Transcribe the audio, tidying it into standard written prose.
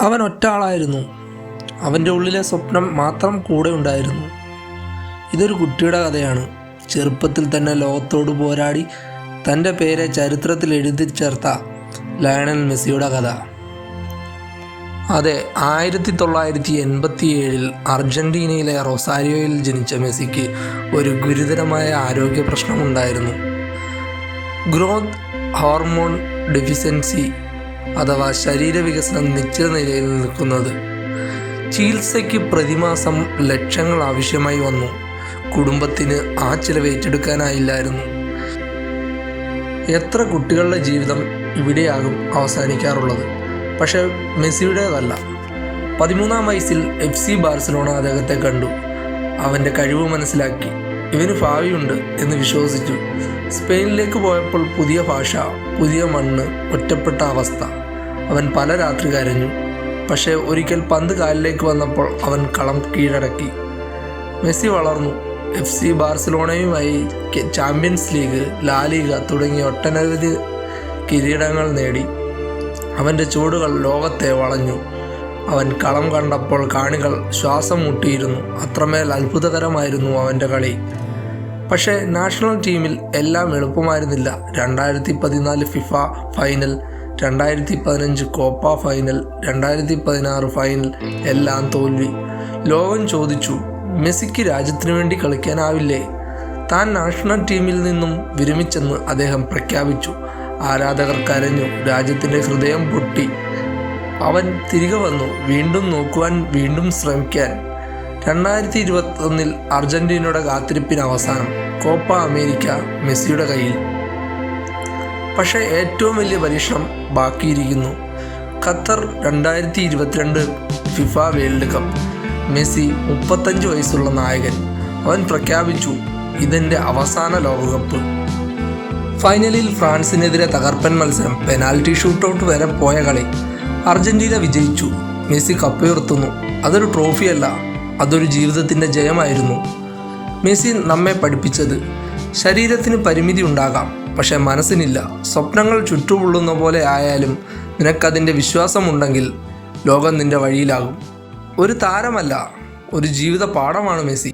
അവൻ ഒറ്റ ആളായിരുന്നു. അവൻ്റെ ഉള്ളിലെ സ്വപ്നം മാത്രം കൂടെ ഉണ്ടായിരുന്നു. ഇതൊരു കുട്ടിയുടെ കഥയാണ്. ചെറുപ്പത്തിൽ തന്നെ ലോകത്തോട് പോരാടി തൻ്റെ പേരെ ചരിത്രത്തിൽ എഴുതി ചേർത്ത ലയണൽ മെസ്സിയുടെ കഥ. അതെ, 1987 അർജൻറ്റീനയിലെ റൊസാരിയോയിൽ ജനിച്ച മെസ്സിക്ക് ഒരു ഗുരുതരമായ ആരോഗ്യ പ്രശ്നമുണ്ടായിരുന്നു. ഗ്രോത്ത് ഹോർമോൺ ഡെഫിഷ്യൻസി അഥവാ ശരീരവികസനം നിശ്ചിത നിലയിൽ നിൽക്കുന്നത്. ചികിത്സയ്ക്ക് പ്രതിമാസം ലക്ഷങ്ങൾ ആവശ്യമായി വന്നു. കുടുംബത്തിന് ആ ചിലവ് ഏറ്റെടുക്കാനായില്ലായിരുന്നു. എത്ര കുട്ടികളുടെ ജീവിതം ഇവിടെയാകും അവസാനിക്കാറുള്ളത്. പക്ഷേ മെസ്സിയുടേതല്ല. 13-ാം വയസ്സിൽ FC ബാർസലോണ അദ്ദേഹത്തെ കണ്ടു. അവൻ്റെ കഴിവ് മനസ്സിലാക്കി. ഇവന് ഭാവിയുണ്ട് എന്ന് വിശ്വസിച്ചു. സ്പെയിനിലേക്ക് പോയപ്പോൾ പുതിയ ഭാഷ, പുതിയ മണ്ണ്, ഒറ്റപ്പെട്ട അവസ്ഥ. അവൻ പല രാത്രി കരഞ്ഞു. പക്ഷേ ഒരിക്കൽ പന്ത് കാലിലേക്ക് വന്നപ്പോൾ അവൻ കളം കീഴടക്കി. മെസ്സി വളർന്നു. FC ബാർസലോണയുമായി ചാമ്പ്യൻസ് ലീഗ്, ലാ ലീഗ തുടങ്ങിയ ഒട്ടനവധി കിരീടങ്ങൾ നേടി. അവൻ്റെ ചുവടുകൾ ലോകത്തെ വളഞ്ഞു. അവൻ കളം കണ്ടപ്പോൾ കാണികൾ ശ്വാസം മുട്ടിയിരുന്നു. അത്രമേൽ അത്ഭുതകരമായിരുന്നു അവൻ്റെ കളി. പക്ഷേ നാഷണൽ ടീമിൽ എല്ലാം എളുപ്പമായിരുന്നില്ല. 2014 FIFA final, 2015 Copa final, 2016 final എല്ലാം തോൽവി. ലോകം ചോദിച്ചു, മെസ്സിക്ക് രാജ്യത്തിനു വേണ്ടി കളിക്കാനാവില്ലേ? താൻ നാഷണൽ ടീമിൽ നിന്നും വിരമിച്ചെന്ന് അദ്ദേഹം പ്രഖ്യാപിച്ചു. ആരാധകർ കരഞ്ഞു. രാജ്യത്തിൻ്റെ ഹൃദയം പൊട്ടി. അവൻ തിരികെ വന്നു, വീണ്ടും നോക്കുവാൻ, വീണ്ടും ശ്രമിക്കാൻ. 2021 അർജൻറ്റീനയുടെ കാത്തിരിപ്പിന് അവസാനം. കോപ്പ അമേരിക്ക മെസ്സിയുടെ കയ്യിൽ. പക്ഷേ ഏറ്റവും വലിയ പരീക്ഷണം ബാക്കിയിരിക്കുന്നു. Qatar 2022 FIFA world cup. Messi 35 വയസ്സുള്ള നായകൻ. അവൻ പ്രഖ്യാപിച്ചു, ഇതെൻ്റെ അവസാന ലോകകപ്പ്. ഫൈനലിൽ ഫ്രാൻസിനെതിരെ തകർപ്പൻ മത്സരം, പെനാൽറ്റി ഷൂട്ടൗട്ട് വരെ പോയ കളി. അർജൻറ്റീന വിജയിച്ചു. മെസ്സി കപ്പുയർത്തുന്നു. അതൊരു ട്രോഫിയല്ല, അതൊരു ജീവിതത്തിൻ്റെ ജയമായിരുന്നു. മെസ്സി നമ്മെ പഠിപ്പിച്ചത്, ശരീരത്തിന് പരിമിതി ഉണ്ടാകാം, പക്ഷെ മനസ്സിനില്ല. സ്വപ്നങ്ങൾ ചുറ്റുപൊള്ളുന്ന പോലെ ആയാലും നിനക്കതിൻ്റെ വിശ്വാസമുണ്ടെങ്കിൽ ലോകം നിൻ്റെ വഴിയിലാകും. ഒരു താരമല്ല, ഒരു ജീവിത പാഠമാണ് മെസ്സി.